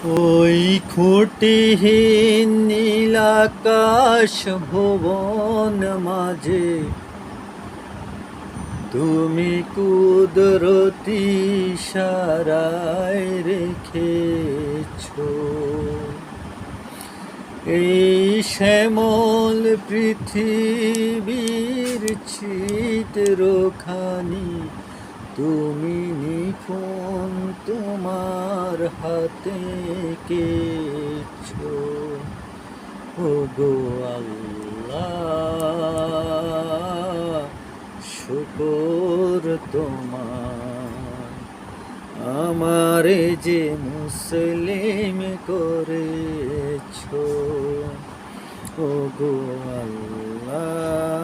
ওই খুঁটিহীন নীলাকাশ ভুবন মাঝে তুমি কুদরতি ইশারায় রেখেছো এই শ্যামল পৃথিবীর চিত্রখানি তুমি নিপুণ তোমার হাতে এঁকেছো। ওগো আল্লাহ, শুকর তোমার, আমারে যে মুসলিম করেছো। ওগো আল্লাহ,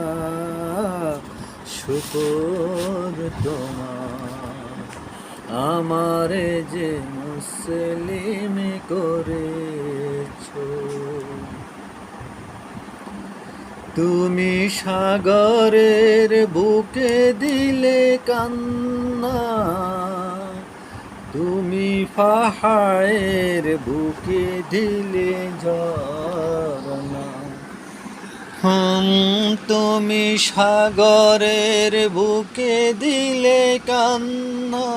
শুকর তোমার, আমারে যে মুসলিম করেছো। তুমি সাগরের বুকে দিলে কান্না, তুমি পাহাড়ের বুকে দিলে ঝরনা। তুমি সাগরের বুকে দিলে কান্না,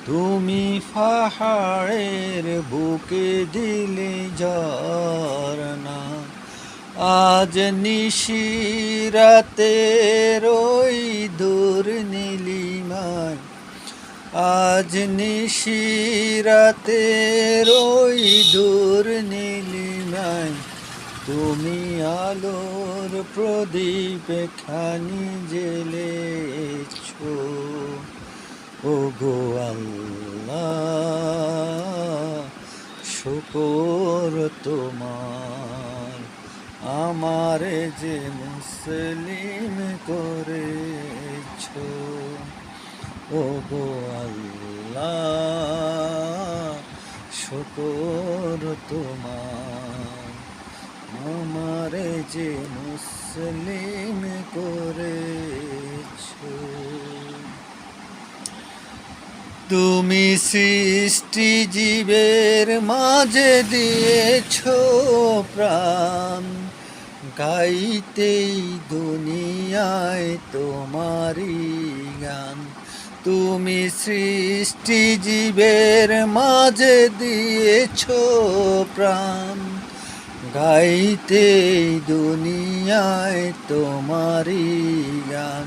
তুমি পাহাড়ের বুকে দিলে ঝরনা। আজ নিশিরাতের ওই দূর নীলিমায়, আজ নিশিরাতের ওই দূর নীলিমায় তুমি আলোর প্রদীপ খানি জ্বেলেছো। ওগো আল্লাহ, শুকর তোমার, আমারে যে মুসলিম করেছো। ওগো আল্লাহ, শুকর তোমার, আমারে যে মুসলিম করেছো। তুমি সৃষ্টি জীবের মাঝে দিয়েছো প্রাণ, গাইতেই দুনিয়ায় তোমারি গান। তুমি সৃষ্টি জীবের মাঝে দিয়েছো প্রাণ, গাইতেই দুনিয়ায় তোমারি গান।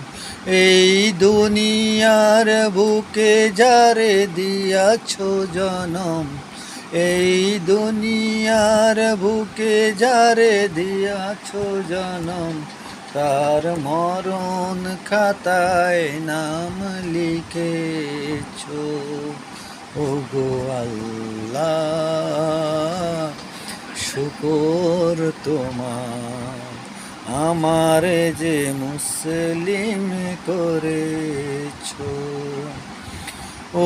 এই দুনিয়ার বুকে যারে দিয়াছো জনম, এই দুনিয়ার বুকে যারে দিয়াছো জনম, তার মরণ খাতায় নাম লিখেছো। ওগো আল্লাহ, শুকর তোমার, আমারে যে মুসলিম করেছো।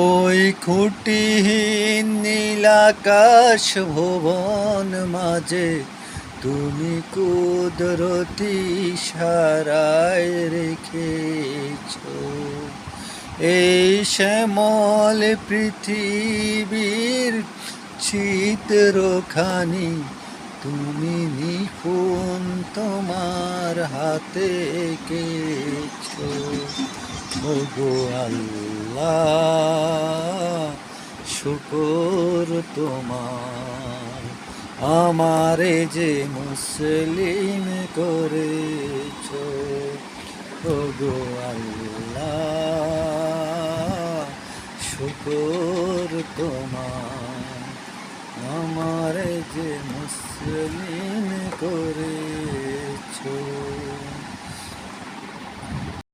ওই খুঁটিহীন নীলাকাশ ভুবন মাঝে তুমি কুদরতি ইশারায় রেখেছো এই শ্যামল পৃথিবীর চিত্রখানি তুমি নিপুণ তোমার হাতে এঁকেছো। ওগো আল্লাহ, শুকর তোমার, আমারে যে মুসলিম করেছো। ওগো আল্লাহ, শুকর তোমার, আমারে যে মুসলিম করেছো।